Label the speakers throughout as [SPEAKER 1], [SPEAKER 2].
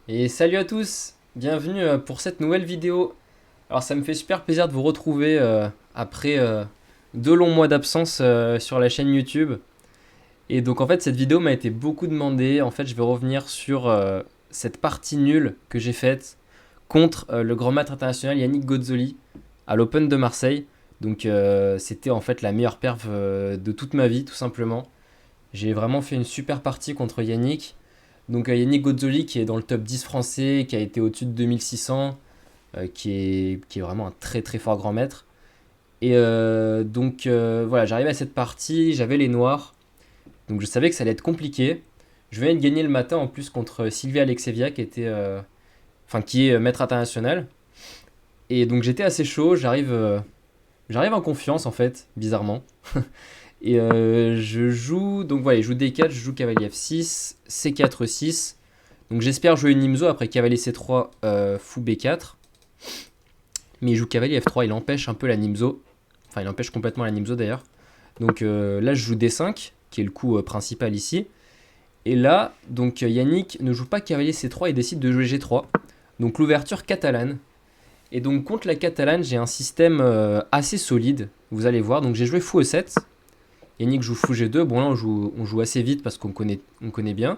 [SPEAKER 1] Et salut à tous, bienvenue pour cette nouvelle vidéo. Alors ça me fait super plaisir de vous retrouver après 2 longs mois d'absence sur la chaîne YouTube. Et donc en fait cette vidéo m'a été beaucoup demandée. En fait je vais revenir sur cette partie nulle que j'ai faite contre le grand maître international Yannick Gozzoli à l'Open de Marseille. Donc c'était en fait la meilleure perf de toute ma vie tout simplement. J'ai vraiment fait une super partie contre Yannick. Donc Yannick Gozzoli qui est dans le top 10 français, qui a été au-dessus de 2600, qui est vraiment un très très fort grand maître. Et voilà, j'arrivais à cette partie, j'avais les noirs, donc je savais que ça allait être compliqué. Je venais de gagner le matin en plus contre Sylvia Alexevia qui est maître international. Et donc j'étais assez chaud, j'arrive en confiance en fait, bizarrement. Et je joue, donc voilà, je joue D4, je joue cavalier F6, C4, E6. Donc j'espère jouer une Nimzo après cavalier C3, fou B4. Mais il joue cavalier F3, il empêche un peu la Nimzo. Enfin, il empêche complètement la Nimzo d'ailleurs. Donc là, je joue D5, qui est le coup principal ici. Et là, donc Yannick ne joue pas cavalier C3 et décide de jouer G3. Donc l'ouverture catalane. Et donc contre la catalane, j'ai un système assez solide. Vous allez voir. Donc j'ai joué fou E7. Yannick joue fou G2. Bon là, on joue assez vite parce qu'on connaît bien.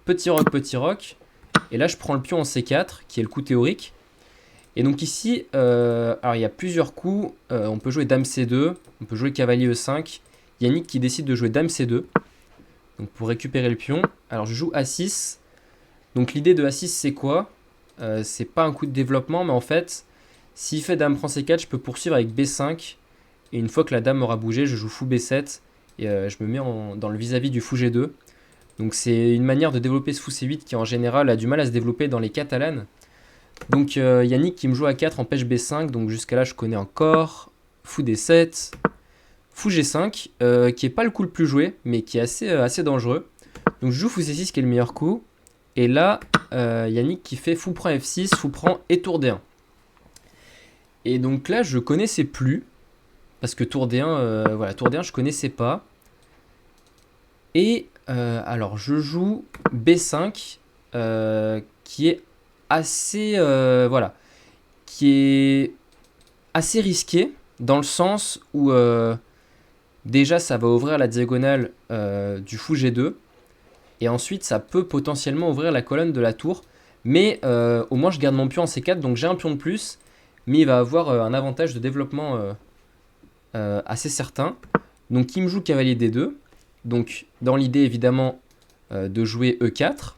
[SPEAKER 1] Petit roc, petit roc. Et là, je prends le pion en C4, qui est le coup théorique. Et donc ici, alors il y a plusieurs coups. On peut jouer Dame C2, on peut jouer cavalier E5. Yannick qui décide de jouer Dame C2. Donc pour récupérer le pion. Alors je joue A6. Donc l'idée de A6 c'est quoi? C'est pas un coup de développement, mais en fait, s'il fait Dame prend C4, je peux poursuivre avec B5. Et une fois que la dame aura bougé, je joue fou B7. Et je me mets dans le vis-à-vis du fou G2. Donc c'est une manière de développer ce fou C8 qui en général a du mal à se développer dans les catalanes. Donc Yannick qui me joue à 4 empêche B5, donc jusqu'à là je connais encore. Fou D7, fou G5, qui est pas le coup le plus joué, mais qui est assez dangereux. Donc je joue fou C6 qui est le meilleur coup. Et là, Yannick qui fait fou prend F6, fou prend et tour D1. Et donc là je connaissais plus, parce que tour D1, voilà, tour D1 je connaissais pas. Et alors je joue B5, qui est assez, voilà, qui est assez risqué dans le sens où déjà ça va ouvrir la diagonale du fou G2 et ensuite ça peut potentiellement ouvrir la colonne de la tour, mais au moins je garde mon pion en C4 donc j'ai un pion de plus, mais il va avoir un avantage de développement assez certain. Donc il me joue cavalier D2, donc dans l'idée évidemment de jouer E4.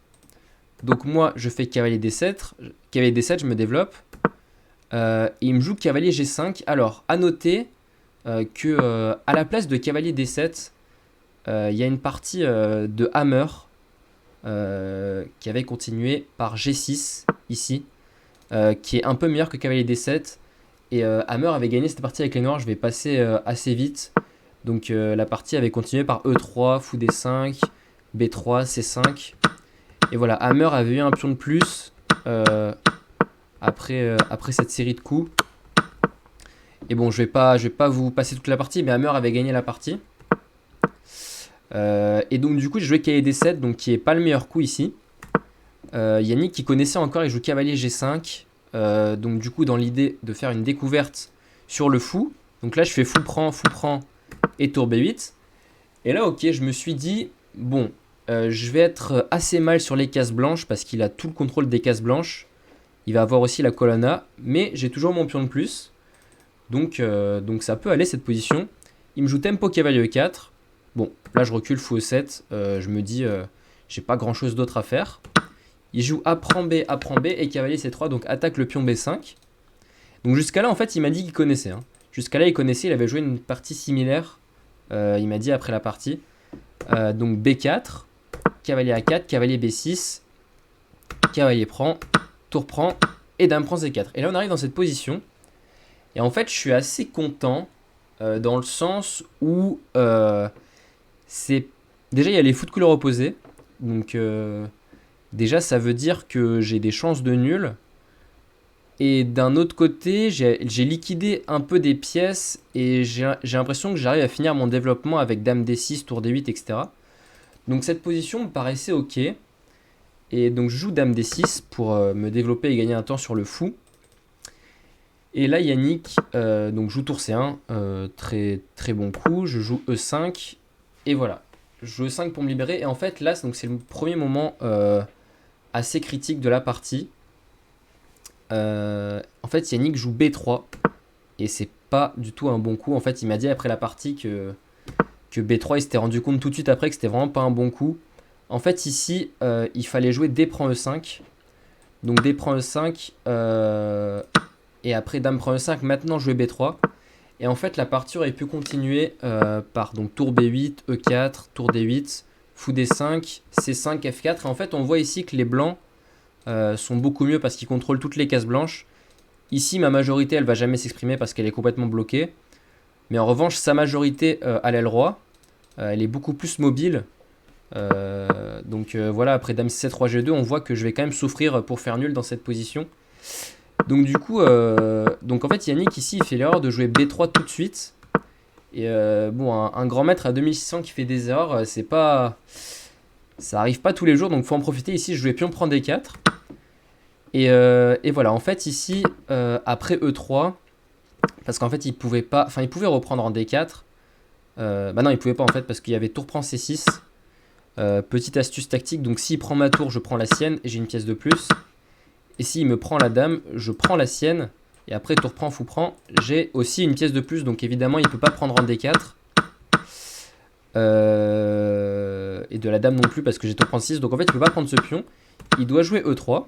[SPEAKER 1] Donc moi je fais cavalier D7 je me développe. Il me joue cavalier G5. Alors, à noter que à la place de cavalier D7, il y a une partie de Hammer qui avait continué par G6 ici, qui est un peu meilleur que cavalier D7. Et Hammer avait gagné cette partie avec les noirs. Je vais passer assez vite. Donc la partie avait continué par E3, fou D5, B3, C5. Et voilà, Hammer avait eu un pion de plus après cette série de coups. Et bon, je vais pas vous passer toute la partie, mais Hammer avait gagné la partie. Et donc du coup, j'ai joué cavalier D7, donc qui est pas le meilleur coup ici. Yannick qui connaissait encore, il joue cavalier G5. Donc du coup, dans l'idée de faire une découverte sur le fou. Donc là, je fais fou prend et tour B8. Et là, ok, je me suis dit, bon, je vais être assez mal sur les cases blanches parce qu'il a tout le contrôle des cases blanches. Il va avoir aussi la colonne A, mais j'ai toujours mon pion de plus. Donc ça peut aller cette position. Il me joue tempo cavalier E4. Bon, là je recule fou E7. Je me dis, j'ai pas grand chose d'autre à faire. Il joue A prend B et cavalier C3, donc attaque le pion B5. Donc jusqu'à là, en fait, il m'a dit qu'il connaissait. Jusqu'à là, il connaissait, il avait joué une partie similaire. Il m'a dit après la partie. Donc B4, cavalier A4, cavalier B6, cavalier prend, tour prend et dame prend C4. Et là, on arrive dans cette position. Et en fait, je suis assez content dans le sens où c'est. Déjà, il y a les fous de couleur opposée. Donc, déjà, ça veut dire que j'ai des chances de nul. Et d'un autre côté, j'ai liquidé un peu des pièces et j'ai l'impression que j'arrive à finir mon développement avec Dame D6, Tour D8, etc. Donc cette position me paraissait ok. Et donc je joue dame D6 pour me développer et gagner un temps sur le fou. Et là Yannick donc joue tour C1, très, très bon coup, je joue E5, et voilà. Je joue E5 pour me libérer, et en fait là c'est le premier moment assez critique de la partie. En fait Yannick joue B3, et c'est pas du tout un bon coup. En fait il m'a dit après la partie que B3 il s'était rendu compte tout de suite après que c'était vraiment pas un bon coup. En fait ici il fallait jouer D prend E5, donc D prend E5, et après dame prend E5, maintenant jouer B3. Et en fait la partie aurait pu continuer par donc tour B8, E4, tour D8, fou D5, C5, F4. Et en fait on voit ici que les blancs sont beaucoup mieux parce qu'ils contrôlent toutes les cases blanches. Ici ma majorité elle va jamais s'exprimer parce qu'elle est complètement bloquée. Mais en revanche sa majorité à l'aile roi, elle est beaucoup plus mobile. Donc voilà, après dame C7, roi G2, on voit que je vais quand même souffrir pour faire nul dans cette position. Donc du coup, donc en fait Yannick ici il fait l'erreur de jouer B3 tout de suite. Et bon, un grand maître à 2600 qui fait des erreurs, c'est pas, ça arrive pas tous les jours, donc faut en profiter. Ici je jouais pion prend D4. Et voilà, en fait ici après E3, parce qu'en fait il pouvait pas, enfin il pouvait reprendre en D4. Bah non il pouvait pas en fait parce qu'il y avait tour prend C6. Petite astuce tactique, donc s'il prend ma tour, je prends la sienne et j'ai une pièce de plus. Et s'il me prend la dame, je prends la sienne. Et après, tour prend, fou prend, j'ai aussi une pièce de plus. Donc évidemment, il ne peut pas prendre en D4. Et de la dame non plus parce que j'ai tour prend 6. Donc en fait, il ne peut pas prendre ce pion. Il doit jouer E3.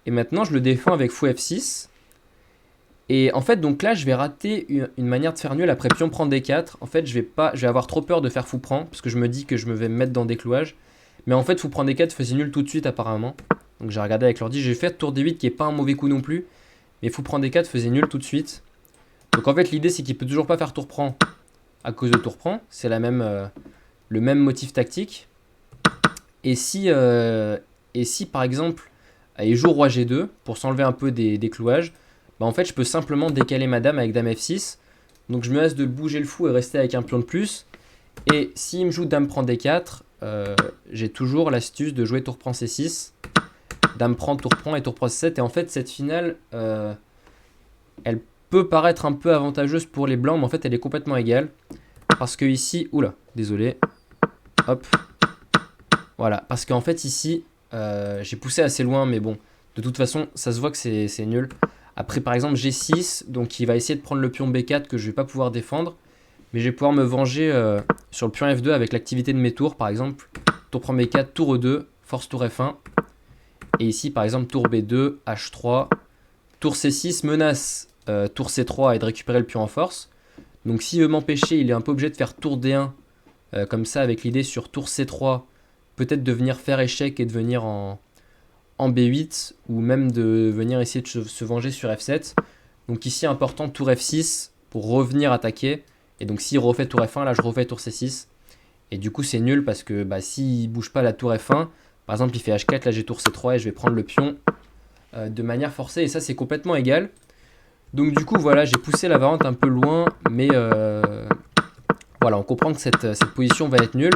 [SPEAKER 1] Et maintenant, je le défends avec fou F6. Et en fait, donc là, je vais rater une manière de faire nul après pion prend D4. En fait, je vais avoir trop peur de faire fou prend parce que je me dis que je me vais me mettre dans des clouages. Mais en fait, fou prend D4 faisait nul tout de suite apparemment. Donc j'ai regardé avec l'ordi, j'ai fait tour D8 qui est pas un mauvais coup non plus. Mais fou prend D4 faisait nul tout de suite. Donc en fait, l'idée c'est qu'il peut toujours pas faire tour prend à cause de tour prend. C'est le même motif tactique. Et si par exemple, il joue roi G2 pour s'enlever un peu des clouages, bah en fait je peux simplement décaler ma dame avec dame F6. Donc je me laisse de bouger le fou et rester avec un pion de plus. Et s'il me joue dame prend D4, j'ai toujours l'astuce de jouer tour prend C6. Dame prend, tour prend et tour prend C7. Et en fait cette finale, elle peut paraître un peu avantageuse pour les blancs, mais en fait elle est complètement égale. Parce que ici, oula, désolé, hop, voilà, parce qu'en fait ici, j'ai poussé assez loin, mais bon, de toute façon, ça se voit que c'est nul. Après, par exemple, G6, donc il va essayer de prendre le pion B4 que je vais pas pouvoir défendre, mais je vais pouvoir me venger sur le pion F2 avec l'activité de mes tours, par exemple, tour prend B4, tour E2, force tour F1, et ici, par exemple, tour B2, H3, tour C6, menace tour C3 et de récupérer le pion en force. Donc s'il veut m'empêcher, il est un peu obligé de faire tour D1, comme ça, avec l'idée sur tour C3, peut-être de venir faire échec et de venir en B8, ou même de venir essayer de se venger sur F7. Donc ici, important, tour F6 pour revenir attaquer. Et donc s'il refait tour F1, là je refais tour C6. Et du coup c'est nul parce que bah, s'il bouge pas la tour F1, par exemple il fait H4, là j'ai tour C3 et je vais prendre le pion de manière forcée. Et ça c'est complètement égal. Donc du coup voilà, j'ai poussé la variante un peu loin, mais voilà, on comprend que cette position va être nulle.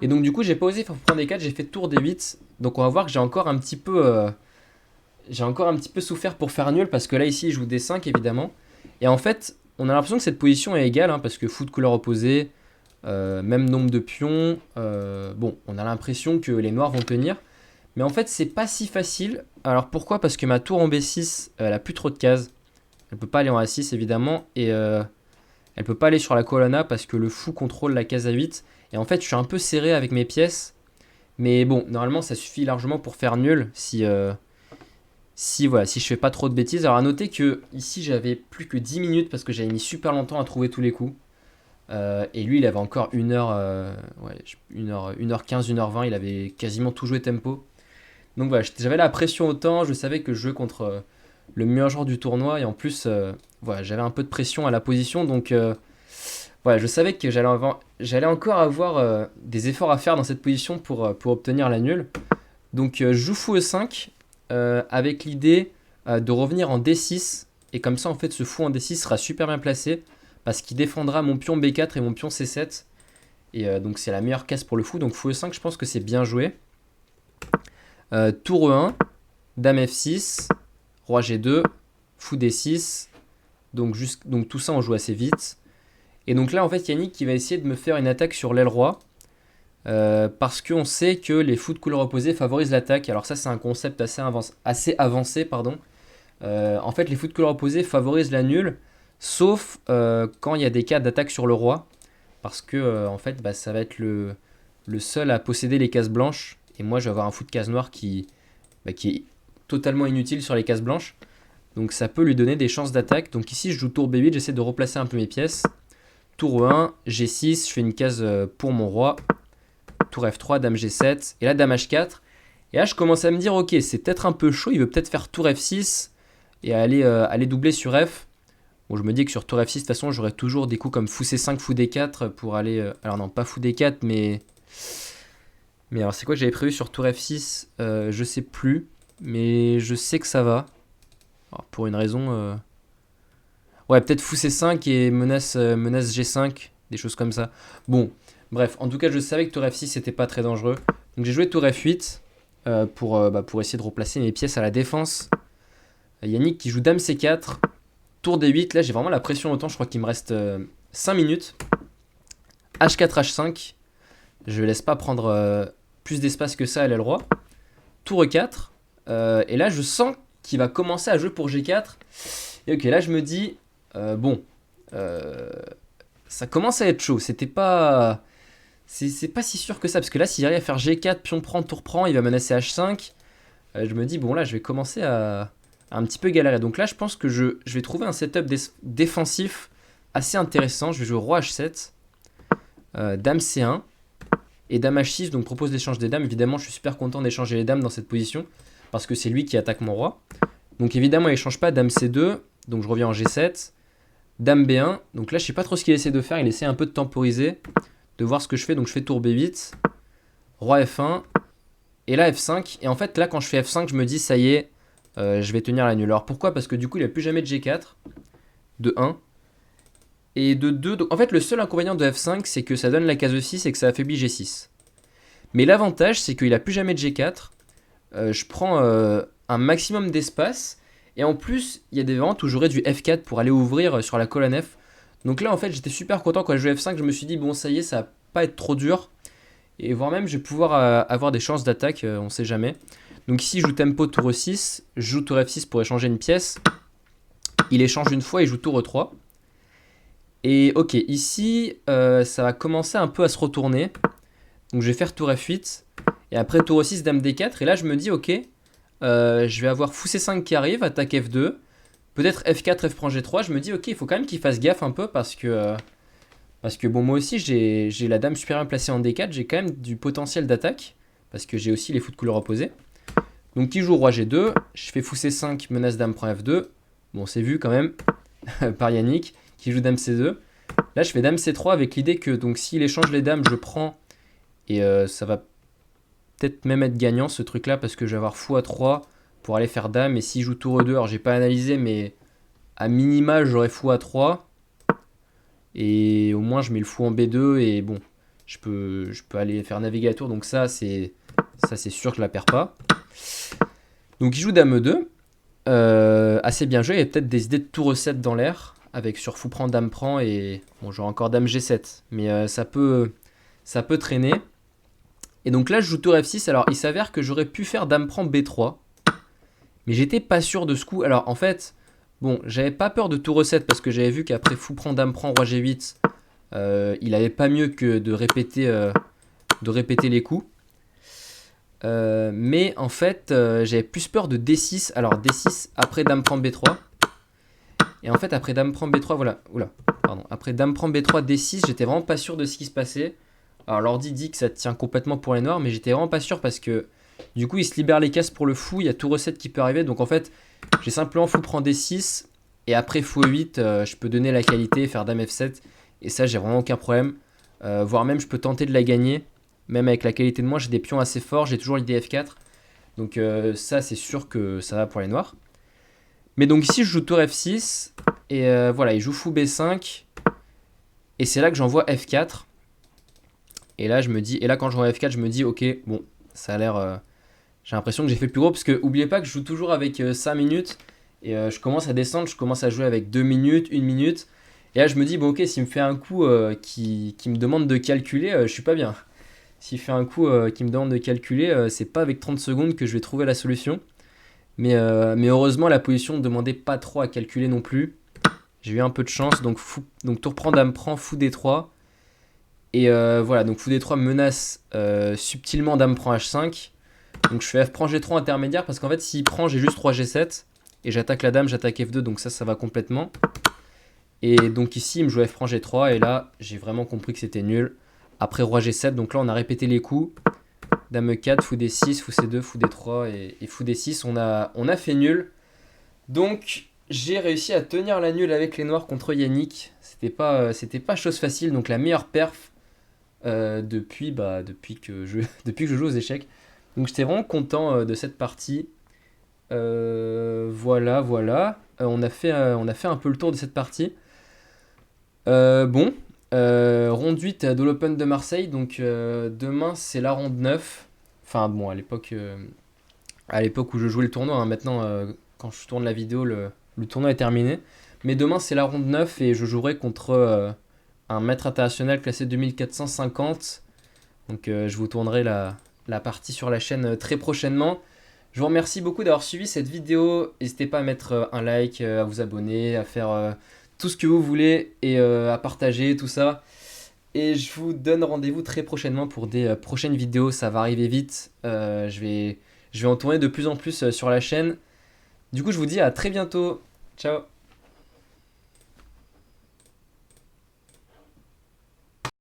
[SPEAKER 1] Et donc du coup j'ai pas osé faire prendre D4, j'ai fait tour D8. Donc on va voir que j'ai encore un petit peu souffert pour faire nul, parce que là ici il joue D5 évidemment. Et en fait on a l'impression que cette position est égale, hein, parce que fou de couleur opposée, même nombre de pions. Bon, on a l'impression que les noirs vont tenir. Mais en fait c'est pas si facile. Alors pourquoi? Parce que ma tour en B6, elle a plus trop de cases. Elle peut pas aller en A6 évidemment, et elle peut pas aller sur la colonna parce que le fou contrôle la case A8. Et en fait je suis un peu serré avec mes pièces. Mais bon, normalement ça suffit largement pour faire nul si je fais pas trop de bêtises. Alors à noter que ici j'avais plus que 10 minutes parce que j'avais mis super longtemps à trouver tous les coups. Et lui il avait encore 1h, 1h15, 1h20, il avait quasiment tout joué tempo. Donc voilà, j'avais la pression au temps, je savais que je jouais contre le meilleur joueur du tournoi, et en plus voilà, j'avais un peu de pression à la position, donc voilà, je savais que j'allais encore avoir des efforts à faire dans cette position pour obtenir la nulle. Donc je joue fou E5 avec l'idée de revenir en D6, et comme ça en fait ce fou en D6 sera super bien placé parce qu'il défendra mon pion B4 et mon pion C7, et donc c'est la meilleure case pour le fou. Donc fou E5, je pense que c'est bien joué. Tour E1, Dame F6, Roi G2, Fou D6. Donc tout ça, on joue assez vite. Et donc là, en fait, Yannick qui va essayer de me faire une attaque sur l'aile roi. Parce qu'on sait que les fous de couleur opposée favorisent l'attaque. Alors ça, c'est un concept assez avancé, pardon. En fait, les fous de couleur opposée favorisent la nulle, sauf quand il y a des cas d'attaque sur le roi. Parce que, en fait, bah, ça va être le seul à posséder les cases blanches. Et moi, je vais avoir un fou de case noire qui est totalement inutile sur les cases blanches. Donc ça peut lui donner des chances d'attaque. Donc ici, je joue tour B8, j'essaie de replacer un peu mes pièces. Tour E1, G6, je fais une case pour mon roi. Tour F3, Dame G7, et là Dame H4. Et là, je commence à me dire, ok, c'est peut-être un peu chaud, il veut peut-être faire Tour F6 et aller doubler sur F. Bon, je me dis que sur Tour F6, de toute façon, j'aurai toujours des coups comme Fou C5, Fou D4 pour aller... alors non, pas Fou D4, mais... Mais alors, c'est quoi que j'avais prévu sur Tour F6 je sais plus, mais je sais que ça va. Alors, pour une raison... Ouais, peut-être Fou C5 et menace G5, des choses comme ça. Bon, bref, en tout cas, je savais que Tour F6 c'était pas très dangereux. Donc j'ai joué Tour F8 pour essayer de replacer mes pièces à la défense. Yannick qui joue Dame C4, Tour D8. Là, j'ai vraiment la pression au temps. Je crois qu'il me reste 5 minutes. H4, H5. Je laisse pas prendre plus d'espace que ça à l'aile roi. Tour E4. Et là, je sens qu'il va commencer à jouer pour G4. Et ok, là, je me dis, ça commence à être chaud. C'était pas... C'est pas si sûr que ça, parce que là, s'il arrive à faire G4, pion prend, tour prend, il va menacer H5. Je me dis, bon, là, je vais commencer à un petit peu galérer. Donc là, je pense que je vais trouver un setup défensif assez intéressant. Je vais jouer Roi H7, Dame C1 et Dame H6. Donc, propose l'échange des dames. Évidemment, je suis super content d'échanger les dames dans cette position, parce que c'est lui qui attaque mon roi. Donc, évidemment, il ne change pas. Dame C2, donc je reviens en G7. Dame B1, donc là, je sais pas trop ce qu'il essaie de faire. Il essaie un peu de temporiser, de voir ce que je fais. Donc, je fais tour B8, Roi F1. Et là, F5. Et en fait, là, quand je fais F5, je me dis, ça y est, je vais tenir la nulle. Alors pourquoi? Parce que du coup, il n'a plus jamais de G4. De 1. Et de 2. Donc, en fait, le seul inconvénient de F5, c'est que ça donne la case E6 et que ça affaiblit G6. Mais l'avantage, c'est qu'il n'a plus jamais de G4. Je prends un maximum d'espace. Et en plus, il y a des variantes où j'aurais du F4 pour aller ouvrir sur la colonne F. Donc là, en fait, j'étais super content quand je jouais F5. Je me suis dit, bon, ça y est, ça va pas être trop dur. Et voire même, je vais pouvoir avoir des chances d'attaque, on sait jamais. Donc ici, je joue tempo tour E6, je joue tour F6 pour échanger une pièce. Il échange une fois et joue tour E3. Et ok, ici, ça va commencer un peu à se retourner. Donc je vais faire tour F8. Et après tour E6, dame D4. Et là, je me dis, ok, je vais avoir fou C5 qui arrive, attaque F2. Peut-être F4, F prend G3. Je me dis, ok, il faut quand même qu'il fasse gaffe un peu parce que bon, moi aussi, j'ai la dame supérieure placée en D4. J'ai quand même du potentiel d'attaque. Parce que j'ai aussi les fous de couleur opposée. Donc, il joue roi G2. Je fais fou C5, menace dame prend F2. Bon, c'est vu quand même par Yannick qui joue dame C2. Là, je fais dame C3 avec l'idée que donc s'il échange les dames, je prends. Et ça va peut-être même être gagnant ce truc-là parce que je vais avoir fou A3 pour aller faire dame. Et s'il joue tour E2, alors j'ai pas analysé, mais à minima, j'aurai fou A3. Et au moins, je mets le fou en B2 et bon, je peux aller faire navigateur. Donc ça, c'est sûr que je la perds pas. Donc il joue dame E2. Assez bien joué. Il y a peut-être des idées de tour E7 dans l'air. Avec sur fou prend, dame prend. Et bon, j'aurai encore dame G7. Mais ça peut traîner. Et donc là, je joue tour F6. Alors il s'avère que j'aurais pu faire dame prend B3. Mais j'étais pas sûr de ce coup. Alors en fait... Bon, j'avais pas peur de tour E7 parce que j'avais vu qu'après fou prend, dame prend, roi G8, il avait pas mieux que de répéter les coups. Mais en fait, j'avais plus peur de D6. Alors D6 après dame prend B3. Et en fait, après dame prend B3, voilà. Oula, pardon. Après dame prend B3, D6, j'étais vraiment pas sûr de ce qui se passait. Alors l'ordi dit que ça tient complètement pour les noirs, mais j'étais vraiment pas sûr parce que du coup, il se libère les cases pour le fou. Il y a tour E7 qui peut arriver. Donc en fait... J'ai simplement fou prend D6 et après fou E8, je peux donner la qualité, faire dame F7 et ça j'ai vraiment aucun problème. Voire même je peux tenter de la gagner, même avec la qualité de moi, j'ai des pions assez forts, j'ai toujours l'idée F4. Donc ça c'est sûr que ça va pour les noirs. Mais donc ici je joue tour F6 et voilà, il joue fou B5 et c'est là que j'envoie F4. Et là je me dis, et là quand je vois F4 je me dis ok bon ça a l'air J'ai l'impression que j'ai fait le plus gros parce que oubliez pas que je joue toujours avec 5 minutes et je commence à descendre, je commence à jouer avec 2 minutes, 1 minute. Et là je me dis, bon ok, s'il me fait un coup qui me demande de calculer, je suis pas bien. S'il fait un coup qui me demande de calculer, c'est pas avec 30 secondes que je vais trouver la solution. Mais heureusement, la position ne demandait pas trop à calculer non plus. J'ai eu un peu de chance, donc tour prend, dame prend, fou D3. Et voilà, donc fou D3 menace subtilement dame prend H5. Donc je fais F prend G3 intermédiaire parce qu'en fait, s'il prend, j'ai juste 3 G7. Et j'attaque la dame, j'attaque F2, donc ça va complètement. Et donc ici, il me joue F prend G3. Et là, j'ai vraiment compris que c'était nul. Après roi G7, donc là, on a répété les coups. Dame E4, fou D6, fou C2, fou D3 et fou D6. On a fait nul. Donc, j'ai réussi à tenir la nulle avec les noirs contre Yannick. C'était pas chose facile. Donc, la meilleure perf depuis que je joue aux échecs. Donc, j'étais vraiment content de cette partie. Voilà. On a fait un peu le tour de cette partie. Bon, ronde 8 de l'Open de Marseille. Donc, demain, c'est la ronde 9. Enfin, bon, à l'époque où je jouais le tournoi, hein. Maintenant, quand je tourne la vidéo, le tournoi est terminé. Mais demain, c'est la ronde 9 et je jouerai contre un maître international classé 2450. Donc, je vous tournerai la partie sur la chaîne très prochainement. Je vous remercie beaucoup d'avoir suivi cette vidéo. N'hésitez pas à mettre un like, à vous abonner, à faire tout ce que vous voulez et à partager tout ça. Et je vous donne rendez-vous très prochainement pour des prochaines vidéos. Ça va arriver vite. Je vais en tourner de plus en plus sur la chaîne. Du coup, je vous dis à très bientôt. Ciao.